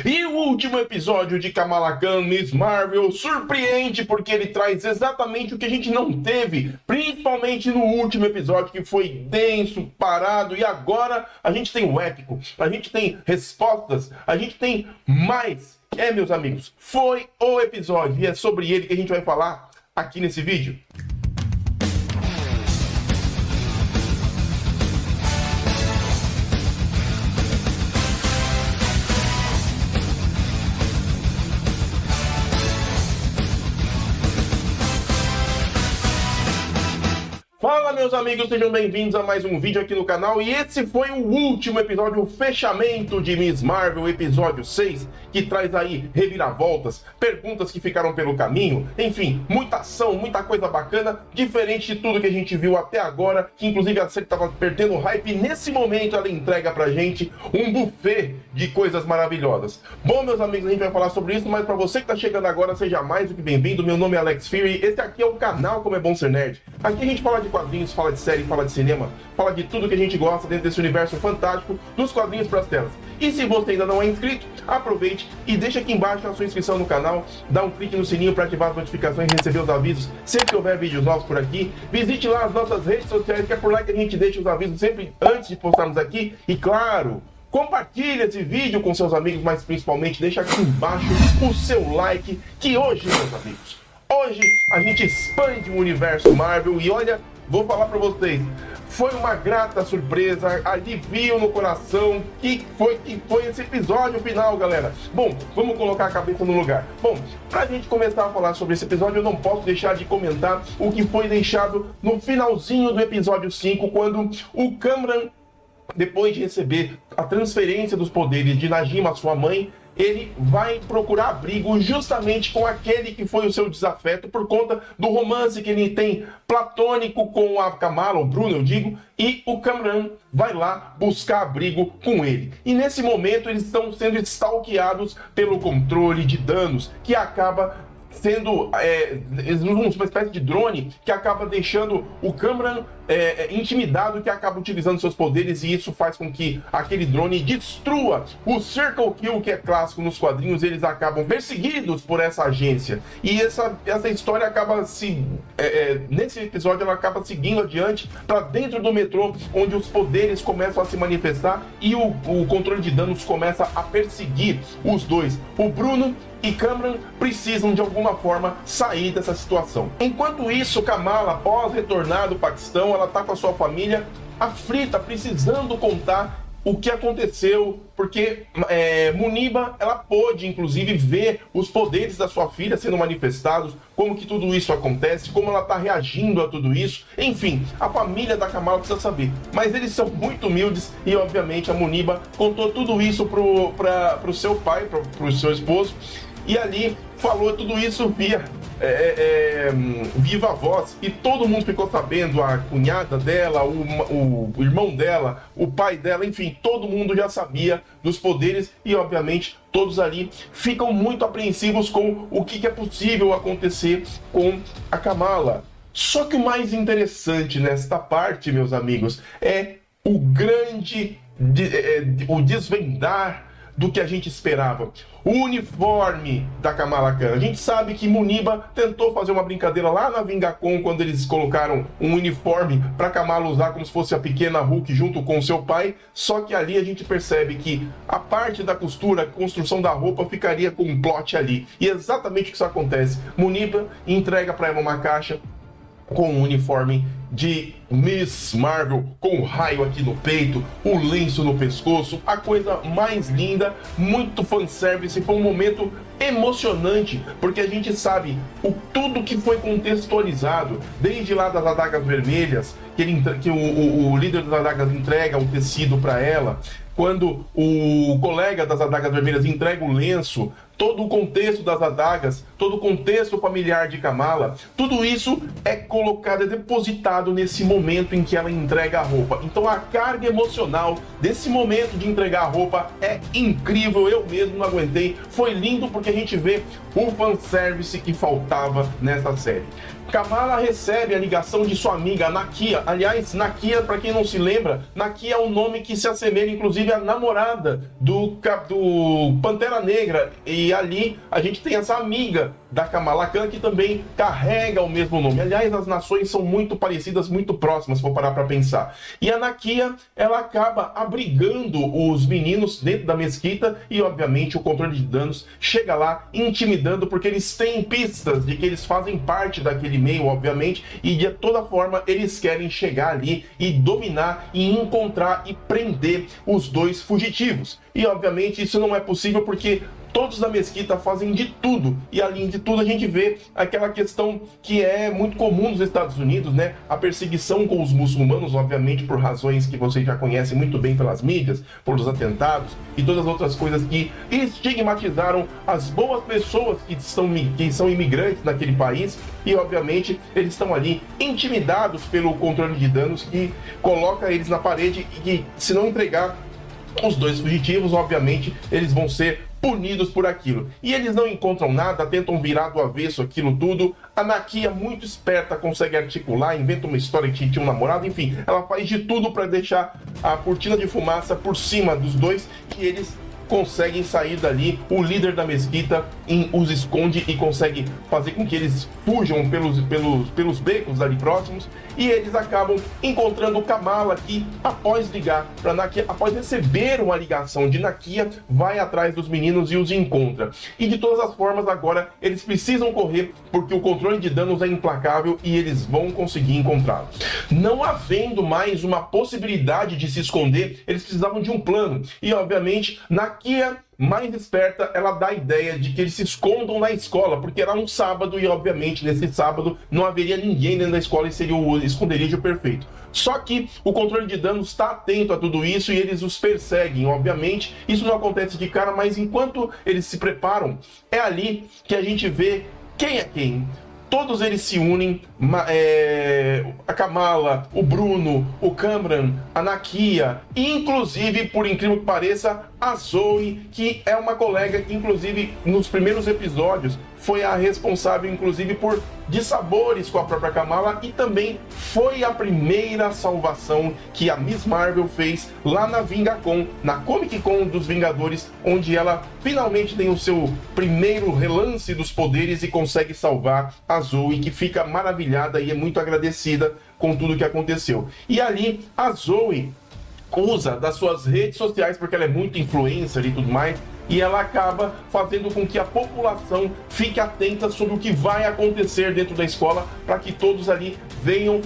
E o último episódio de Kamala Khan, Miss Marvel, surpreende porque ele traz exatamente o que a gente não teve, principalmente no último episódio, que foi denso, parado, e agora a gente tem o épico, a gente tem respostas, a gente tem mais. Meus amigos, foi o episódio e é sobre ele que a gente vai falar aqui nesse vídeo. Fala, meus amigos, sejam bem-vindos a mais um vídeo aqui no canal. E esse foi o último episódio, o fechamento de Miss Marvel, episódio 6, que traz aí reviravoltas, perguntas que ficaram pelo caminho, enfim, muita ação, muita coisa bacana, diferente de tudo que a gente viu até agora, que inclusive a série estava perdendo hype, e nesse momento ela entrega pra gente um buffet de coisas maravilhosas. Bom, meus amigos, a gente vai falar sobre isso, mas pra você que tá chegando agora, seja mais do que bem-vindo. Meu nome é Alex Fury, esse aqui é o canal Como é Bom Ser Nerd. Aqui a gente fala de quadrinhos, fala de série, fala de cinema, fala de tudo que a gente gosta dentro desse universo fantástico dos quadrinhos para as telas. E se você ainda não é inscrito, aproveite e deixa aqui embaixo a sua inscrição no canal, dá um clique no sininho para ativar as notificações e receber os avisos sempre que houver vídeos novos por aqui. Visite lá as nossas redes sociais, que é por lá que a gente deixa os avisos sempre antes de postarmos aqui. E claro, compartilhe esse vídeo com seus amigos, mas principalmente deixa aqui embaixo o seu like, que hoje, meus amigos, hoje a gente expande o universo Marvel e olha, vou falar pra vocês, foi uma grata surpresa, alivio no coração, que foi esse episódio final, galera. Bom, vamos colocar a cabeça no lugar. Bom, pra gente começar a falar sobre esse episódio, eu não posso deixar de comentar o que foi deixado no finalzinho do episódio 5, quando o Kamran, depois de receber a transferência dos poderes de Najima, sua mãe, ele vai procurar abrigo justamente com aquele que foi o seu desafeto por conta do romance que ele tem platônico com a Kamala, o Bruno, eu digo, e o Kamran vai lá buscar abrigo com ele. E nesse momento eles estão sendo stalkeados pelo controle de danos, que acaba sendo uma espécie de drone que acaba deixando o Kamran intimidado, que acaba utilizando seus poderes, e isso faz com que aquele drone destrua o Circle Kill, que é clássico nos quadrinhos. Eles acabam perseguidos por essa agência, e essa história acaba nesse episódio ela acaba seguindo adiante para dentro do metrô, onde os poderes começam a se manifestar e o controle de danos começa a perseguir os dois. O Bruno e Kamran precisam de alguma forma sair dessa situação. Enquanto isso, Kamala, após retornar do Paquistão, ela está com a sua família aflita, precisando contar o que aconteceu, porque Muniba, ela pôde inclusive ver os poderes da sua filha sendo manifestados, como que tudo isso acontece, como ela está reagindo a tudo isso. Enfim, a família da Kamala precisa saber, mas eles são muito humildes e obviamente a Muniba contou tudo isso pro seu pai, pro seu esposo, e ali falou tudo isso via viva voz, e todo mundo ficou sabendo, a cunhada dela, o irmão dela, o pai dela, enfim, todo mundo já sabia dos poderes, e obviamente todos ali ficam muito apreensivos com o que é possível acontecer com a Kamala. Só que o mais interessante nesta parte, meus amigos, é o grande o desvendar do que a gente esperava. O uniforme da Kamala Khan. A gente sabe que Muniba tentou fazer uma brincadeira lá na Vingacon, quando eles colocaram um uniforme para Kamala usar como se fosse a pequena Hulk junto com seu pai, só que ali a gente percebe que a parte da costura, a construção da roupa ficaria com um plot ali. E é exatamente o que isso acontece. Muniba entrega para ela uma caixa com um uniforme de Miss Marvel, com o raio aqui no peito, o lenço no pescoço, a coisa mais linda, muito fanservice. Foi um momento emocionante, porque a gente sabe tudo que foi contextualizado, desde lá das adagas vermelhas, que o líder das adagas entrega o tecido para ela, quando o colega das adagas vermelhas entrega o lenço, todo o contexto das adagas, todo o contexto familiar de Kamala, tudo isso é colocado, é depositado nesse momento em que ela entrega a roupa. Então a carga emocional desse momento de entregar a roupa é incrível, eu mesmo não aguentei. Foi lindo porque a gente vê o fanservice que faltava nessa série. Kamala recebe a ligação de sua amiga Nakia. Aliás, Nakia, para quem não se lembra, Nakia é um nome que se assemelha inclusive inclusive a namorada do Pantera Negra, e ali a gente tem essa amiga da Kamala Khan que também carrega o mesmo nome. Aliás, as nações são muito parecidas, muito próximas, se for parar para pensar. E a Nakia, ela acaba abrigando os meninos dentro da mesquita e, obviamente, o controle de danos chega lá intimidando, porque eles têm pistas de que eles fazem parte daquele meio, obviamente, e de toda forma eles querem chegar ali e dominar e encontrar e prender os dois fugitivos. E, obviamente, isso não é possível porque todos da mesquita fazem de tudo, e além de tudo a gente vê aquela questão que é muito comum nos Estados Unidos, né? A perseguição com os muçulmanos, obviamente por razões que vocês já conhecem muito bem pelas mídias, pelos atentados e todas as outras coisas que estigmatizaram as boas pessoas que são imigrantes naquele país, e obviamente eles estão ali intimidados pelo controle de danos que coloca eles na parede e que, se não entregar os dois fugitivos, obviamente eles vão ser punidos por aquilo. E eles não encontram nada, tentam virar do avesso aquilo tudo. A Nakia, muito esperta, consegue articular, inventa uma história que tinha um namorado, enfim, ela faz de tudo para deixar a cortina de fumaça por cima dos dois, e eles conseguem sair dali. O líder da mesquita os esconde e consegue fazer com que eles fujam pelos becos ali próximos, e eles acabam encontrando Kamala, que após ligar para Nakia, após receber uma ligação de Nakia, vai atrás dos meninos e os encontra. E de todas as formas agora eles precisam correr porque o controle de danos é implacável e eles vão conseguir encontrá-los. Não havendo mais uma possibilidade de se esconder, eles precisavam de um plano, e obviamente Nakia, mais esperta, ela dá a ideia de que eles se escondam na escola, porque era um sábado e, obviamente, nesse sábado não haveria ninguém dentro da escola e seria o esconderijo perfeito. Só que o controle de danos está atento a tudo isso e eles os perseguem, obviamente. Isso não acontece de cara, mas enquanto eles se preparam, é ali que a gente vê quem é quem. Todos eles se unem, a Kamala, o Bruno, o Cameron, a Nakia, e inclusive, por incrível que pareça, a Zoe, que é uma colega que, inclusive, nos primeiros episódios, foi a responsável, inclusive, por dissabores com a própria Kamala, e também foi a primeira salvação que a Miss Marvel fez lá na VingaCon, na Comic Con dos Vingadores, onde ela finalmente tem o seu primeiro relance dos poderes e consegue salvar a Zoe, que fica maravilhada e é muito agradecida com tudo que aconteceu. E ali, a Zoe usa das suas redes sociais, porque ela é muito influencer e tudo mais, e ela acaba fazendo com que a população fique atenta sobre o que vai acontecer dentro da escola, para que todos ali venham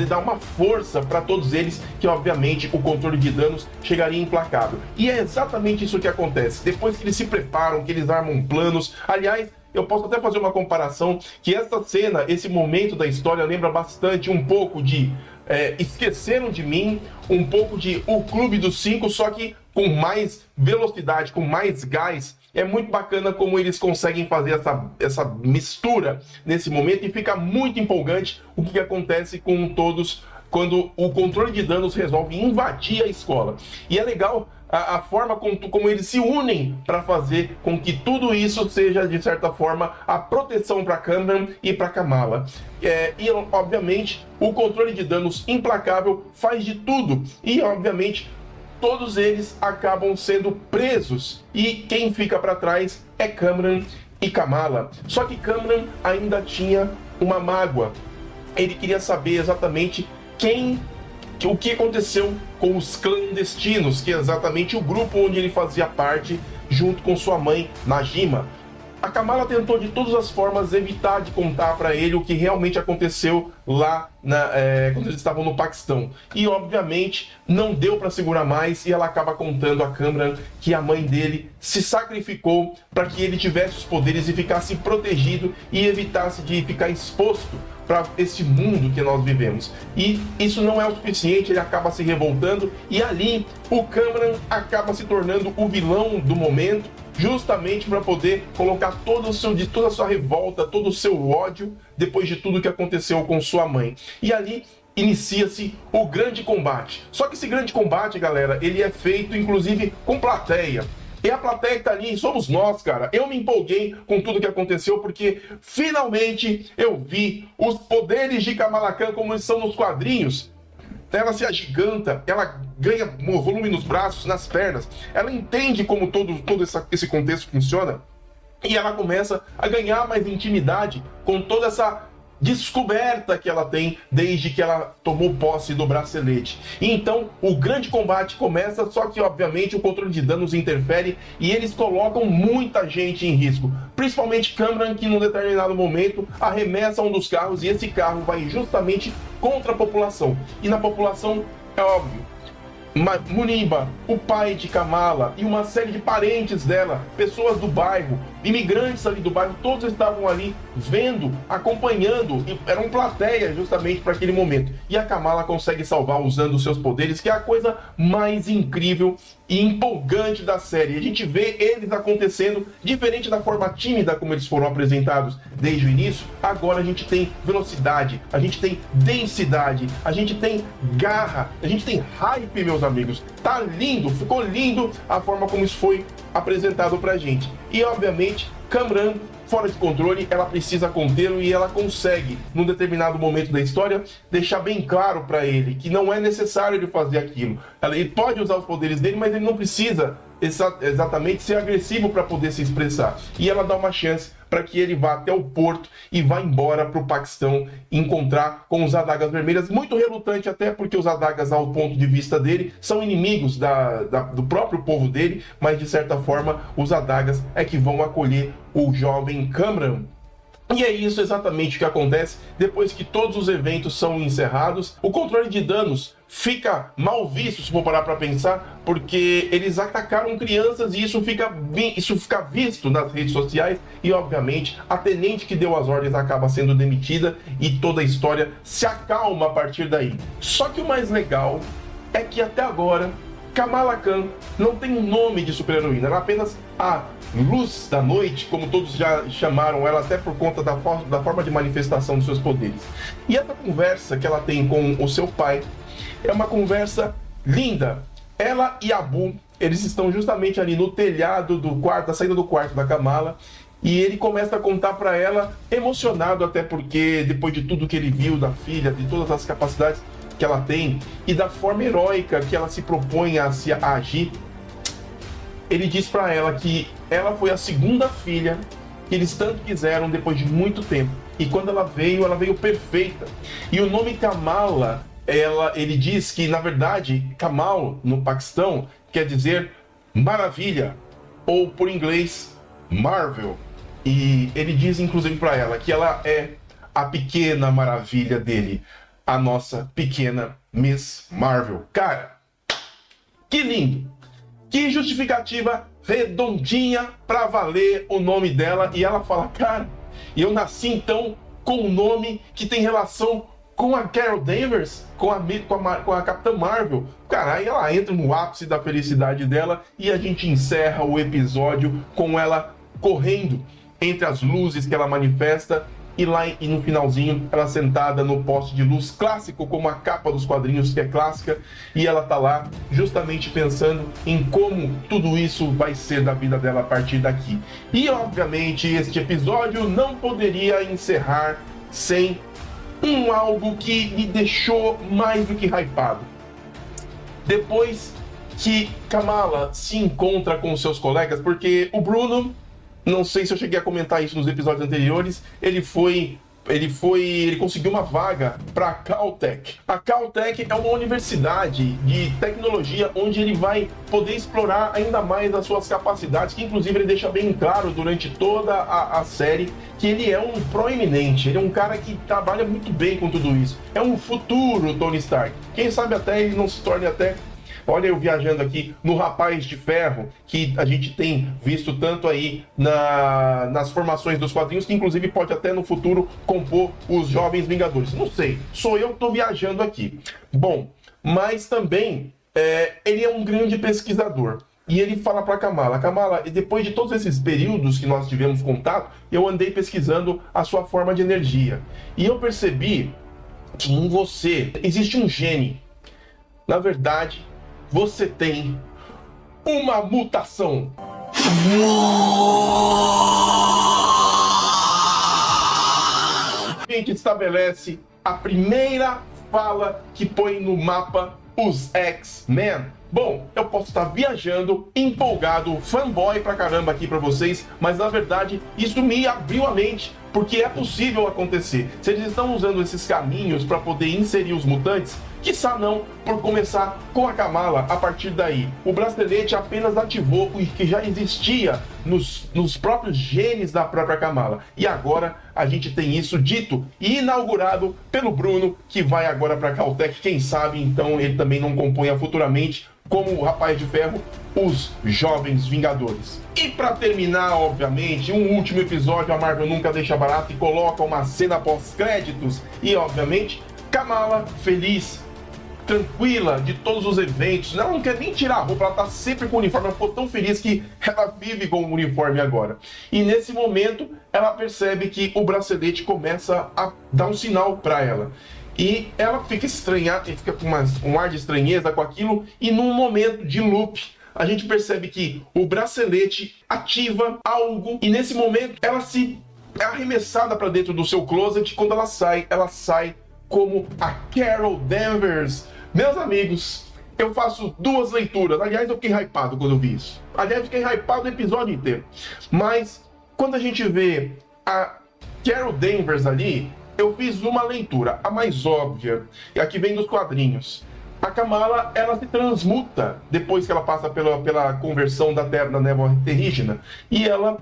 dar uma força para todos eles, que obviamente o controle de danos chegaria implacável. E é exatamente isso que acontece. Depois que eles se preparam, que eles armam planos, aliás, eu posso até fazer uma comparação, que essa cena, esse momento da história lembra bastante um pouco de Esqueceram de Mim, um pouco de O Clube dos Cinco, só que com mais velocidade, com mais gás. É muito bacana como eles conseguem fazer essa mistura nesse momento, e fica muito empolgante o que acontece com todos quando o controle de danos resolve invadir a escola. E é legal a forma como eles se unem para fazer com que tudo isso seja, de certa forma, a proteção para Cameron e para Kamala. E, obviamente, o controle de danos implacável faz de tudo. E, obviamente, todos eles acabam sendo presos. E quem fica para trás é Cameron e Kamala. Só que Cameron ainda tinha uma mágoa. Ele queria saber exatamente o que aconteceu com os clandestinos, que é exatamente o grupo onde ele fazia parte, junto com sua mãe, Najima. A Kamala tentou de todas as formas evitar de contar para ele o que realmente aconteceu lá quando eles estavam no Paquistão. E, obviamente, não deu para segurar mais, e ela acaba contando a Cameron que a mãe dele se sacrificou para que ele tivesse os poderes e ficasse protegido e evitasse de ficar exposto para esse mundo que nós vivemos. E isso não é o suficiente, ele acaba se revoltando, e ali o Cameron acaba se tornando o vilão do momento, justamente para poder colocar toda a sua revolta, todo o seu ódio, depois de tudo que aconteceu com sua mãe. E ali inicia-se o grande combate. Só que esse grande combate, galera, ele é feito inclusive com plateia. E a plateia que tá ali somos nós, cara. Eu me empolguei com tudo que aconteceu, porque finalmente eu vi os poderes de Kamala Khan como eles são nos quadrinhos. ela se agiganta, ela ganha volume nos braços, nas pernas, ela entende como todo esse contexto funciona, e ela começa a ganhar mais intimidade com toda essa descoberta que ela tem desde que ela tomou posse do bracelete. E então o grande combate começa, só que obviamente o controle de danos interfere e eles colocam muita gente em risco, principalmente Cameron, que num determinado momento arremessa um dos carros e esse carro vai justamente contra a população. E na população, é óbvio, Muniba, o pai de Kamala e uma série de parentes dela, pessoas do bairro, imigrantes ali do bairro, todos estavam ali vendo, acompanhando, e eram plateia justamente para aquele momento. E a Kamala consegue salvar usando os seus poderes, que é a coisa mais incrível e empolgante da série. A gente vê eles acontecendo, diferente da forma tímida como eles foram apresentados desde o início. Agora a gente tem velocidade, a gente tem densidade, a gente tem garra, a gente tem hype, meus amigos. Tá lindo, ficou lindo a forma como isso foi apresentado pra gente. E obviamente, Cameron, fora de controle, ela precisa contê-lo e ela consegue, num determinado momento da história, deixar bem claro para ele que não é necessário ele fazer aquilo. Ele pode usar os poderes dele, mas ele não precisa exatamente ser agressivo para poder se expressar. E ela dá uma chance para que ele vá até o porto e vá embora para o Paquistão encontrar com os Adagas Vermelhas, muito relutante até porque os Adagas, ao ponto de vista dele, são inimigos do próprio povo dele, mas de certa forma os Adagas é que vão acolher o jovem Cameron. E é isso exatamente o que acontece depois que todos os eventos são encerrados. O controle de danos fica mal visto, se for parar para pensar, porque eles atacaram crianças e isso fica visto nas redes sociais e, obviamente, a tenente que deu as ordens acaba sendo demitida e toda a história se acalma a partir daí. Só que o mais legal é que até agora Kamala Khan não tem um nome de super-heroína, ela é apenas a Luz da Noite, como todos já chamaram ela, até por conta da forma de manifestação dos seus poderes. E essa conversa que ela tem com o seu pai é uma conversa linda. Ela e Abu, eles estão justamente ali no telhado do quarto, da saída do quarto da Kamala, e ele começa a contar para ela, emocionado até porque depois de tudo que ele viu da filha, de todas as capacidades que ela tem e da forma heróica que ela se propõe a agir, ele diz para ela que ela foi a segunda filha que eles tanto quiseram depois de muito tempo. E quando ela veio perfeita. E o nome Kamala, ele diz que, na verdade, Kamal, no Paquistão, quer dizer maravilha, ou por inglês, Marvel. E ele diz, inclusive, para ela que ela é a pequena maravilha dele, a nossa pequena Miss Marvel. Cara, que lindo! Que justificativa redondinha pra valer o nome dela. E ela fala, cara, eu nasci então com um nome que tem relação com a Carol Danvers, com a Capitã Marvel. Cara, aí ela entra no ápice da felicidade dela e a gente encerra o episódio com ela correndo entre as luzes que ela manifesta. E no finalzinho, ela sentada no poste de luz clássico, como a capa dos quadrinhos que é clássica, e ela tá lá justamente pensando em como tudo isso vai ser da vida dela a partir daqui. E obviamente este episódio não poderia encerrar sem algo que me deixou mais do que hypado. Depois que Kamala se encontra com seus colegas, porque o Bruno, não sei se eu cheguei a comentar isso nos episódios anteriores, ele conseguiu uma vaga para a Caltech. A Caltech é uma universidade de tecnologia onde ele vai poder explorar ainda mais as suas capacidades, que inclusive ele deixa bem claro durante toda a série que ele é um proeminente, ele é um cara que trabalha muito bem com tudo isso. É um futuro Tony Stark. Quem sabe até ele não se torne até... Olha eu viajando aqui no Rapaz de Ferro, que a gente tem visto tanto aí nas formações dos quadrinhos, que inclusive pode até no futuro compor os Jovens Vingadores. Não sei, sou eu que estou viajando aqui. Bom, mas também ele é um grande pesquisador. E ele fala para Kamala, depois de todos esses períodos que nós tivemos contato, eu andei pesquisando a sua forma de energia. E eu percebi que em você existe um gene. Na verdade, você tem uma mutação. A gente estabelece a primeira fala que põe no mapa os X-Men. Bom, eu posso estar viajando, empolgado, fanboy pra caramba aqui pra vocês, mas na verdade isso me abriu a mente, porque é possível acontecer. Se eles estão usando esses caminhos para poder inserir os mutantes, quiçá não por começar com a Kamala a partir daí. O bracelete apenas ativou o que já existia nos próprios genes da própria Kamala. E agora a gente tem isso dito e inaugurado pelo Bruno, que vai agora para a Caltech. Quem sabe então ele também não componha futuramente, como o Rapaz de Ferro, os Jovens Vingadores. E para terminar, obviamente, um último episódio, a Marvel nunca deixa barato e coloca uma cena pós-créditos. E, obviamente, Kamala feliz, tranquila de todos os eventos. Ela não quer nem tirar a roupa, ela tá sempre com o uniforme. Ela ficou tão feliz que ela vive com o uniforme agora. E nesse momento, ela percebe que o bracelete começa a dar um sinal para ela. E ela fica estranha, fica com um ar de estranheza com aquilo, e num momento de loop, a gente percebe que o bracelete ativa algo, e nesse momento ela é arremessada para dentro do seu closet. Quando ela sai como a Carol Danvers. Meus amigos, eu faço duas leituras. Aliás, eu fiquei hypado quando eu vi isso. Aliás, eu fiquei hypado o episódio inteiro. Mas, quando a gente vê a Carol Danvers ali, eu fiz uma leitura, a mais óbvia, e a que vem dos quadrinhos. A Kamala, ela se transmuta depois que ela passa pela conversão da névoa terrígena, e ela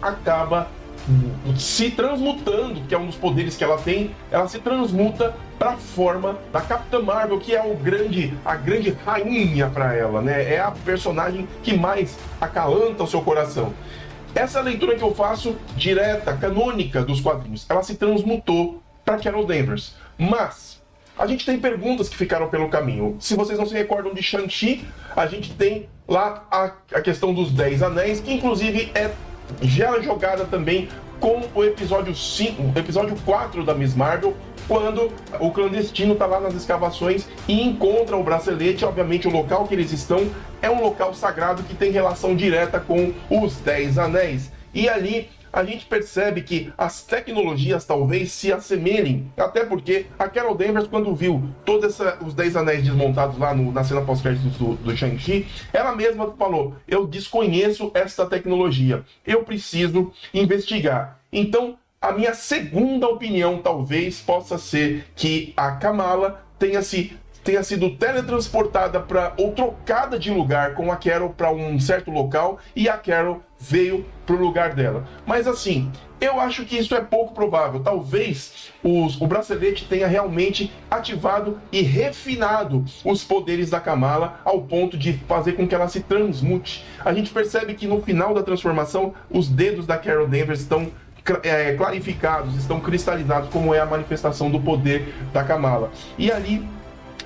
acaba se transmutando, que é um dos poderes que ela tem. Ela se transmuta para a forma da Capitã Marvel, que é a grande rainha para ela, né? É a personagem que mais acalanta o seu coração. Essa leitura que eu faço, direta, canônica dos quadrinhos, ela se transmutou para Carol Danvers. Mas a gente tem perguntas que ficaram pelo caminho. Se vocês não se recordam de Shang-Chi, a gente tem lá a questão dos 10 Anéis, que inclusive já é jogada também com o episódio 4 da Miss Marvel, quando o clandestino está lá nas escavações e encontra o bracelete. Obviamente o local que eles estão é um local sagrado que tem relação direta com os 10 Anéis. E ali a gente percebe que as tecnologias talvez se assemelhem, até porque a Carol Danvers, quando viu todos os 10 Anéis desmontados lá na cena pós-créditos do Shang-Chi, ela mesma falou: eu desconheço essa tecnologia, eu preciso investigar. Então, a minha segunda opinião talvez possa ser que a Kamala tenha sido teletransportada ou trocada de lugar com a Carol para um certo local, e a Carol veio para o lugar dela. Mas assim, eu acho que isso é pouco provável. Talvez o bracelete tenha realmente ativado e refinado os poderes da Kamala ao ponto de fazer com que ela se transmute. A gente percebe que no final da transformação, os dedos da Carol Danvers estão clarificados, estão cristalizados, como é a manifestação do poder da Kamala. E ali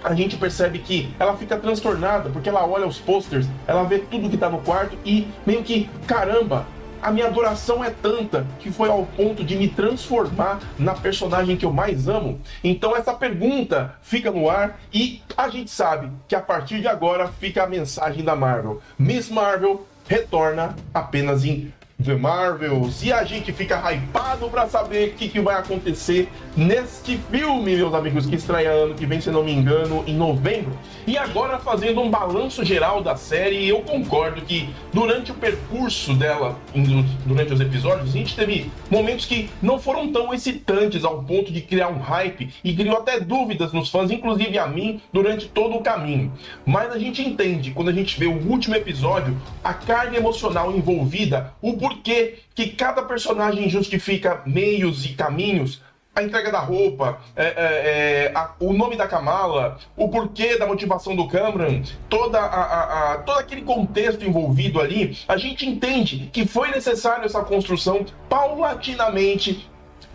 a gente percebe que ela fica transtornada, porque ela olha os posters, ela vê tudo que tá no quarto e meio que, caramba, a minha adoração é tanta que foi ao ponto de me transformar na personagem que eu mais amo. Então essa pergunta fica no ar, e a gente sabe que a partir de agora fica a mensagem da Marvel: Miss Marvel retorna apenas em The Marvels. E a gente fica hypado para saber o que vai acontecer neste filme, meus amigos, que estreia ano que vem, se não me engano, em novembro. E agora, fazendo um balanço geral da série, eu concordo que durante o percurso dela, durante os episódios, a gente teve momentos que não foram tão excitantes ao ponto de criar um hype, e criou até dúvidas nos fãs, inclusive a mim, durante todo o caminho. Mas a gente entende, quando a gente vê o último episódio, a carga emocional envolvida, o porquê que cada personagem justifica meios e caminhos, a entrega da roupa, o nome da Kamala, o porquê da motivação do Cameron, todo aquele contexto envolvido ali, a gente entende que foi necessário essa construção paulatinamente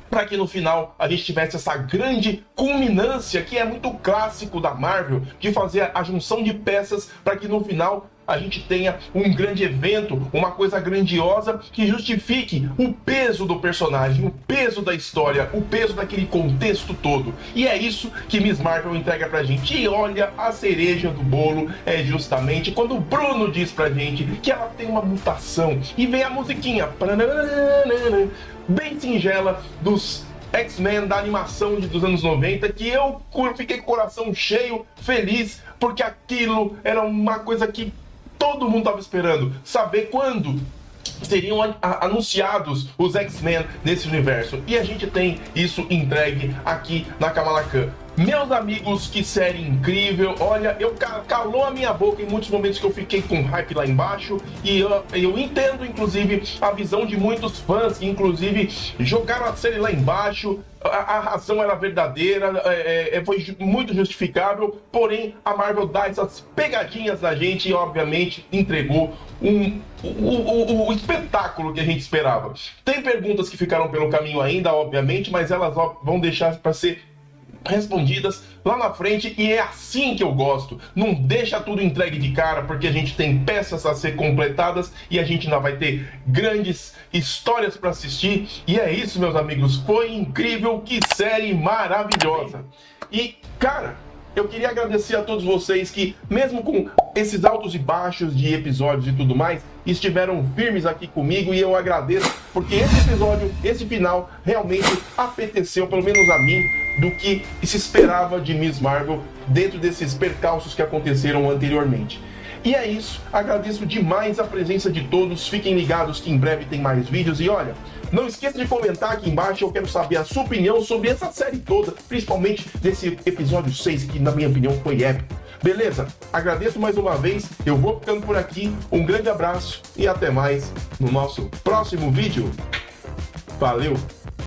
para que no final a gente tivesse essa grande culminância, que é muito clássico da Marvel, de fazer a junção de peças para que no final a gente tenha um grande evento, uma coisa grandiosa que justifique o peso do personagem, o peso da história, o peso daquele contexto todo. E é isso que Miss Marvel entrega pra gente. E olha, a cereja do bolo é justamente quando o Bruno diz pra gente que ela tem uma mutação, e vem a musiquinha bem singela dos X-Men da animação dos anos 90, que eu fiquei com o coração cheio, feliz, porque aquilo era uma coisa que todo mundo estava esperando, saber quando seriam anunciados os X-Men nesse universo. E a gente tem isso entregue aqui na Kamala Khan. Meus amigos, que série incrível. Olha, calou a minha boca em muitos momentos que eu fiquei com hype lá embaixo. E eu entendo, inclusive, a visão de muitos fãs que, inclusive, jogaram a série lá embaixo. A razão era verdadeira, foi muito justificável. Porém, a Marvel dá essas pegadinhas na gente e, obviamente, entregou o espetáculo que a gente esperava. Tem perguntas que ficaram pelo caminho ainda, obviamente, mas elas vão deixar para ser respondidas lá na frente, e é assim que eu gosto. Não deixa tudo entregue de cara, porque a gente tem peças a ser completadas e a gente ainda vai ter grandes histórias para assistir. E é isso, meus amigos, foi incrível, que série maravilhosa. E, cara, eu queria agradecer a todos vocês que, mesmo com esses altos e baixos de episódios e tudo mais, estiveram firmes aqui comigo, e eu agradeço, porque esse episódio, esse final, realmente apeteceu, pelo menos a mim, do que se esperava de Miss Marvel dentro desses percalços que aconteceram anteriormente. E é isso, agradeço demais a presença de todos, fiquem ligados que em breve tem mais vídeos, e olha, não esqueça de comentar aqui embaixo, eu quero saber a sua opinião sobre essa série toda, principalmente desse episódio 6, que na minha opinião foi épico. Beleza? Agradeço mais uma vez, eu vou ficando por aqui, um grande abraço e até mais no nosso próximo vídeo. Valeu!